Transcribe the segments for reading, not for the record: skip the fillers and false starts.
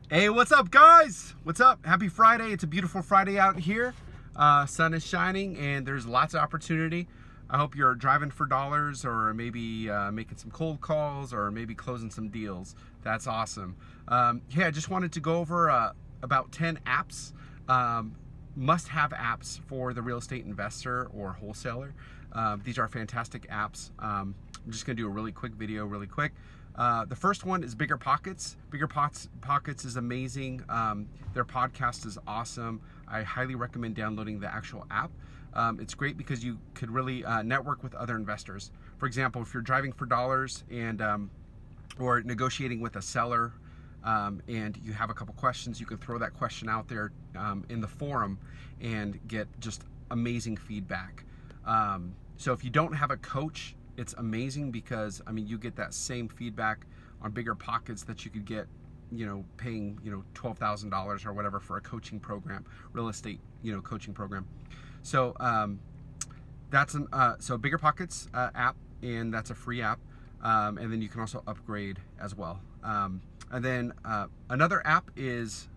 Hey, what's up, guys? What's up? Happy Friday. It's a beautiful Friday out here. Sun is shining and there's lots of opportunity. I hope you're driving for dollars, or maybe making some cold calls, or maybe closing some deals. That's awesome. I just wanted to go over about 10 apps, must-have apps for the real estate investor or wholesaler. These are fantastic apps. I'm just going to do a really quick video, really quick. The first one is BiggerPockets. BiggerPockets is amazing. Their podcast is awesome. I highly recommend downloading the actual app. It's great because you could really network with other investors. For example, if you're driving for dollars and or negotiating with a seller, and you have a couple questions, you can throw that question out there in the forum and get just amazing feedback. So if you don't have a coach, it's amazing because you get that same feedback on BiggerPockets that you could get, paying $12,000 or whatever for a coaching program, real estate coaching program. So that's so BiggerPockets app, and that's a free app, and then you can also upgrade as well. And then another app is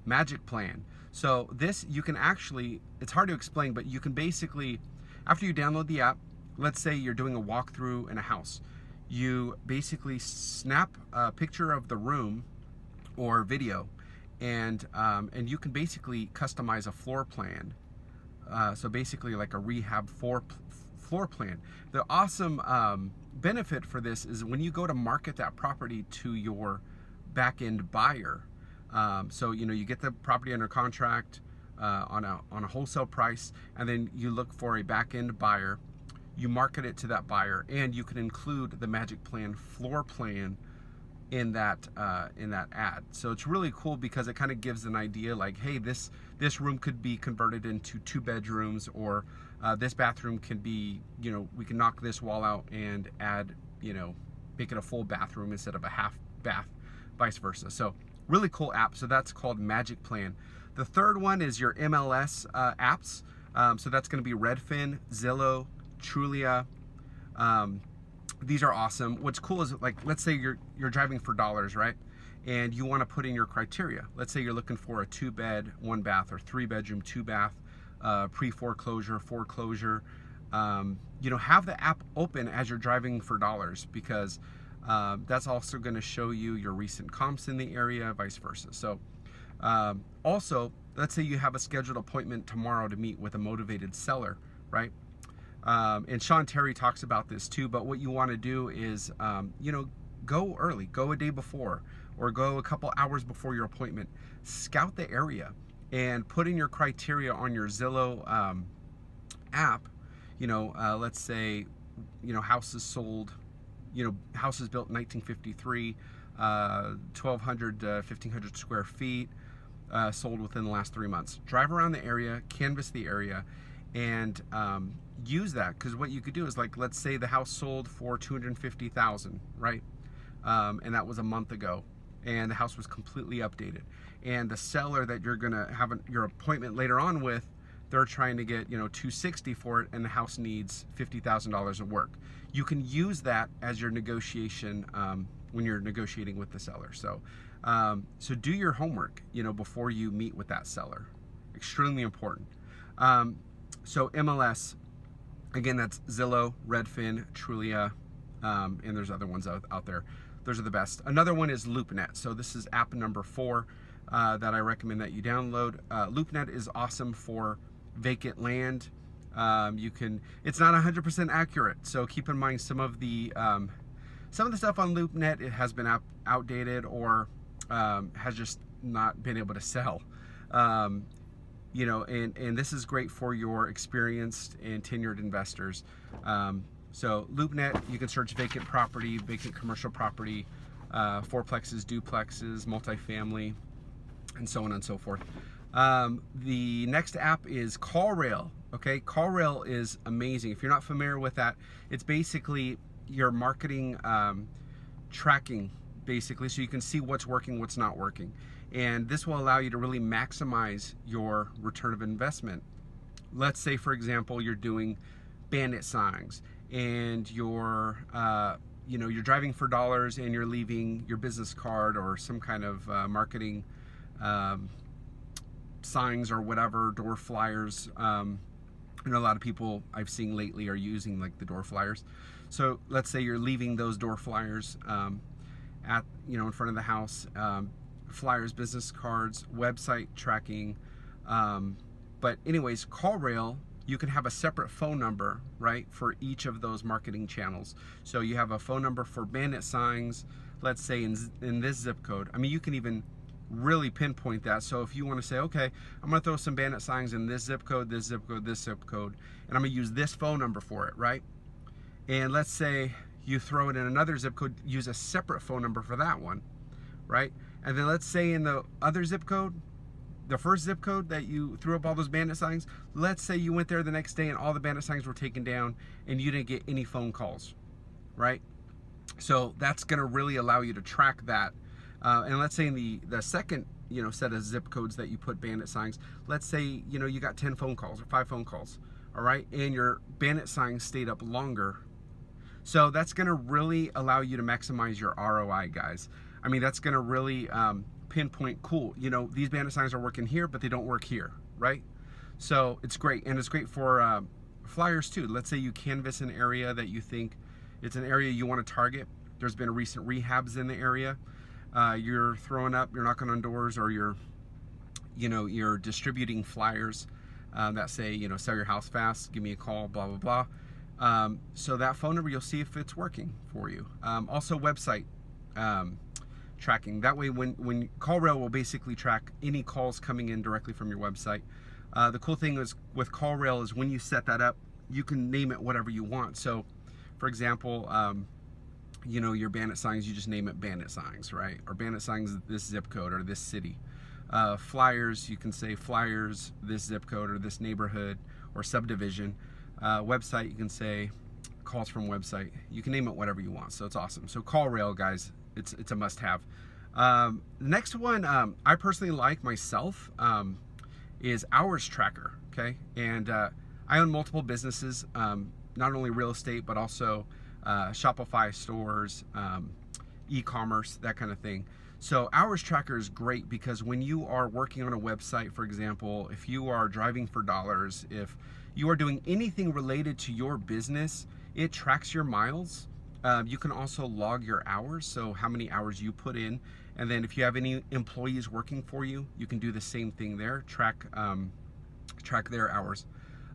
Magic Plan. So this, you can actually, it's hard to explain, but you can basically, after you download the app, let's say you're doing a walkthrough in a house, you basically snap a picture of the room or video, and you can basically customize a floor plan. So basically like a rehab floor plan. The awesome benefit for this is when you go to market that property to your back-end buyer. So you get the property under contract on a wholesale price, and then you look for a back-end buyer. You market it to that buyer, and you can include the Magic Plan floor plan in that ad. So it's really cool because it kind of gives an idea, like, hey, this room could be converted into 2 bedrooms, or this bathroom can be, we can knock this wall out and add, make it a full bathroom instead of a half bath, vice versa. So really cool app. So that's called Magic Plan. The third one is your MLS apps. So that's going to be Redfin, Zillow, Trulia. These are awesome. What's cool is, like, let's say you're driving for dollars, right? And you want to put in your criteria. Let's say you're looking for a 2-bed, 1-bath, or 3-bedroom, 2-bath, pre-foreclosure, foreclosure. Have the app open as you're driving for dollars, because that's also going to show you your recent comps in the area, vice versa. So also, let's say you have a scheduled appointment tomorrow to meet with a motivated seller, right? And Sean Terry talks about this too, but what you want to do is, go early, go a day before, or go a couple hours before your appointment. Scout the area and put in your criteria on your Zillow app. Let's say, houses sold, houses built in 1953, 1,200 to 1,500 square feet, sold within the last 3 months. Drive around the area, canvass the area, and use that, because what you could do is, like, let's say the house sold for $250,000, right? And that was a month ago, and the house was completely updated. And the seller that you're gonna have your appointment later on with, they're trying to get $260 for it, and the house needs $50,000 of work. You can use that as your negotiation when you're negotiating with the seller. So, so do your homework, before you meet with that seller. Extremely important. So MLS, again, that's Zillow, Redfin, Trulia, and there's other ones out there. Those are the best. Another one is LoopNet. So this is app number 4 that I recommend that you download. LoopNet is awesome for vacant land. It's not 100% accurate, so keep in mind some of the stuff on LoopNet, it has been outdated, or has just not been able to sell. And this is great for your experienced and tenured investors. So LoopNet, you can search vacant property, vacant commercial property, fourplexes, duplexes, multifamily, and so on and so forth. The next app is CallRail. Okay, CallRail is amazing. If you're not familiar with that, it's basically your marketing tracking, basically, so you can see what's working, what's not working. And this will allow you to really maximize your return of investment. Let's say, for example, you're doing bandit signs, and you're you're driving for dollars and you're leaving your business card or some kind of marketing signs or whatever, door flyers. A lot of people I've seen lately are using like the door flyers. So let's say you're leaving those door flyers at in front of the house, flyers, business cards, website tracking. But anyways, CallRail, you can have a separate phone number, right, for each of those marketing channels. So you have a phone number for bandit signs, let's say in this zip code. I mean, you can even really pinpoint that. So if you want to say, okay, I'm going to throw some bandit signs in this zip code, this zip code, this zip code, and I'm going to use this phone number for it, right? And let's say you throw it in another zip code, use a separate phone number for that one, right? And then let's say in the other zip code, the first zip code that you threw up all those bandit signs, let's say you went there the next day and all the bandit signs were taken down and you didn't get any phone calls, right? So that's going to really allow you to track that. And let's say in the second set of zip codes that you put bandit signs, let's say you got 10 phone calls or 5 phone calls, all right, and your bandit signs stayed up longer. So that's going to really allow you to maximize your ROI, guys. I mean, that's going to really pinpoint, cool, these bandit signs are working here, but they don't work here, right? So it's great, and it's great for flyers too. Let's say you canvas an area that you think it's an area you want to target. There's been a recent rehabs in the area. You're throwing up, you're knocking on doors, or you're distributing flyers that say, sell your house fast, give me a call, blah, blah, blah. So that phone number, you'll see if it's working for you. Also website tracking. That way when CallRail will basically track any calls coming in directly from your website. The cool thing is with CallRail is when you set that up, you can name it whatever you want. So for example, your bandit signs, you just name it bandit signs, right? Or bandit signs this zip code or this city. Flyers, you can say flyers this zip code or this neighborhood or subdivision. Website, you can say calls from website. You can name it whatever you want, so it's awesome. So CallRail, guys, it's a must-have. Next one I personally like myself is Hours Tracker, okay? And I own multiple businesses, not only real estate, but also Shopify stores, e-commerce, that kind of thing. So Hours Tracker is great because when you are working on a website, for example, if you are driving for dollars, if you are doing anything related to your business, it tracks your miles. You can also log your hours, so how many hours you put in. And then if you have any employees working for you, you can do the same thing there, track their hours.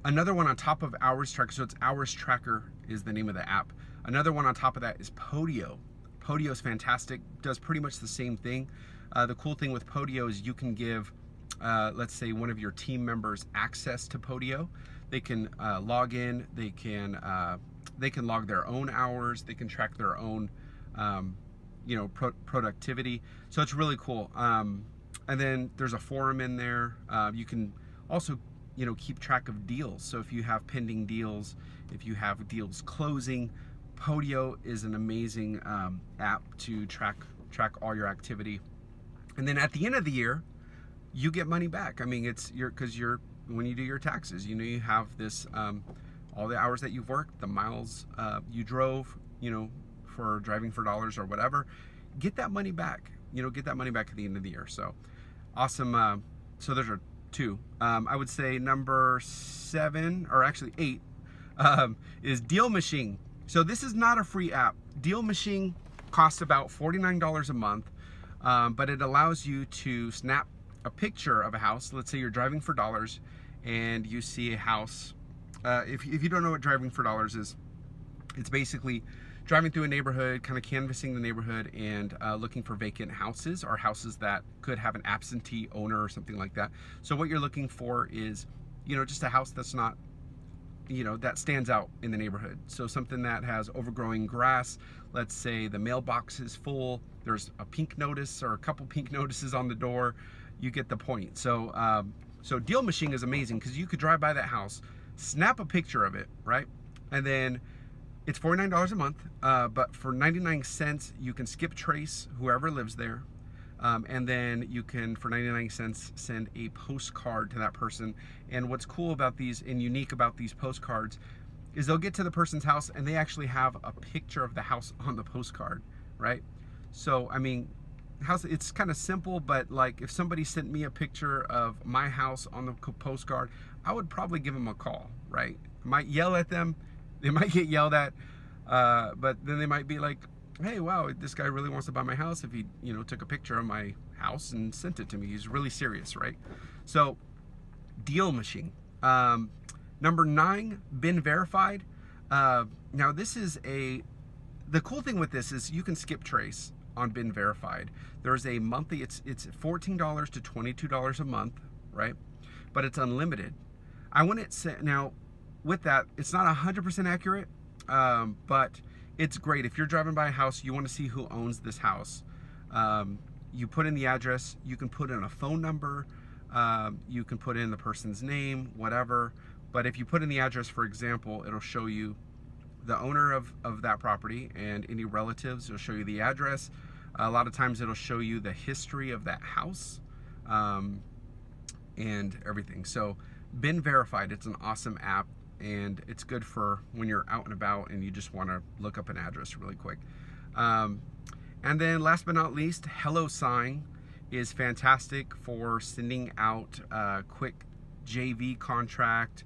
Another one on top of Hours Tracker, so it's Hours Tracker is the name of the app. Another one on top of that is Podio. Podio is fantastic, does pretty much the same thing. The cool thing with Podio is you can give, let's say, one of your team members access to Podio. They can log in, they can log their own hours, they can track their own, productivity. So it's really cool. And then there's a forum in there. You can also keep track of deals. So if you have pending deals, if you have deals closing, Podio is an amazing app to track all your activity. And then at the end of the year, you get money back. I mean, because when you do your taxes, you have this all the hours that you've worked, the miles you drove, for driving for dollars or whatever. Get that money back. Get that money back at the end of the year. So awesome. So those are 2. I would say number 7, or actually 8, is Deal Machine. So this is not a free app. Deal Machine costs about $49 a month, but it allows you to snap a picture of a house. Let's say you're driving for dollars and you see a house. If you don't know what driving for dollars is, it's basically driving through a neighborhood, kind of canvassing the neighborhood and looking for vacant houses or houses that could have an absentee owner or something like that. So what you're looking for is, just a house that's not, that stands out in the neighborhood. So something that has overgrowing grass. Let's say the mailbox is full, there's a pink notice or a couple pink notices on the door. You get the point. So so Deal Machine is amazing because you could drive by that house, snap a picture of it, right? And then it's $49 a month, but for 99 cents, you can skip trace whoever lives there. And then you can, for 99 cents, send a postcard to that person. And what's cool about these and unique about these postcards is they'll get to the person's house and they actually have a picture of the house on the postcard, right? So, I mean, it's kind of simple, but like if somebody sent me a picture of my house on the postcard, I would probably give them a call, right? I might yell at them. They might get yelled at, but then they might be like, hey, wow, this guy really wants to buy my house if he, took a picture of my house and sent it to me. He's really serious, right? So, deal machine. Number 9, been verified. Now this is the cool thing with this is you can skip trace on been verified. There's a monthly, it's $14 to $22 a month, right? But it's unlimited. I wouldn't say, now with that, it's not 100% accurate, but it's great. If you're driving by a house, you want to see who owns this house. You put in the address, you can put in a phone number, you can put in the person's name, whatever. But if you put in the address, for example, it'll show you the owner of that property and any relatives. It'll show you the address. A lot of times it'll show you the history of that house and everything. So been verified, it's an awesome app, and it's good for when you're out and about and you just want to look up an address really quick. And then last but not least, Hello Sign is fantastic for sending out a quick JV contract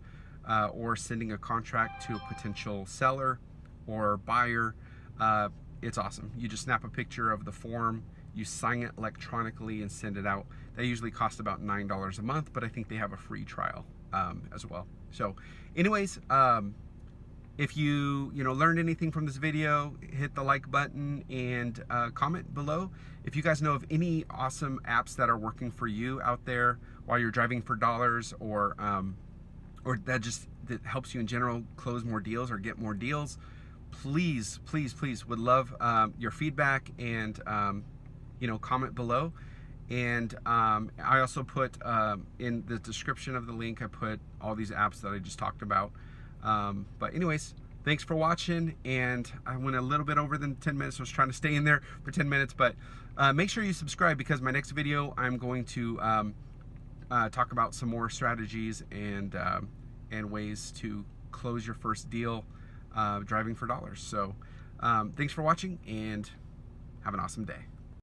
or sending a contract to a potential seller or buyer. It's awesome. You just snap a picture of the form, you sign it electronically and send it out. That usually costs about $9 a month, but I think they have a free trial as well. So anyways, if you learned anything from this video, hit the like button and comment below. If you guys know of any awesome apps that are working for you out there while you're driving for dollars, or that helps you in general close more deals or get more deals, please would love your feedback and comment below. And I also put in the description of the link, I put all these apps that I just talked about. But anyways, thanks for watching, and I went a little bit over than 10 minutes. I was trying to stay in there for 10 minutes, but make sure you subscribe, because my next video I'm going to talk about some more strategies and ways to close your first deal driving for dollars. So thanks for watching, and have an awesome day.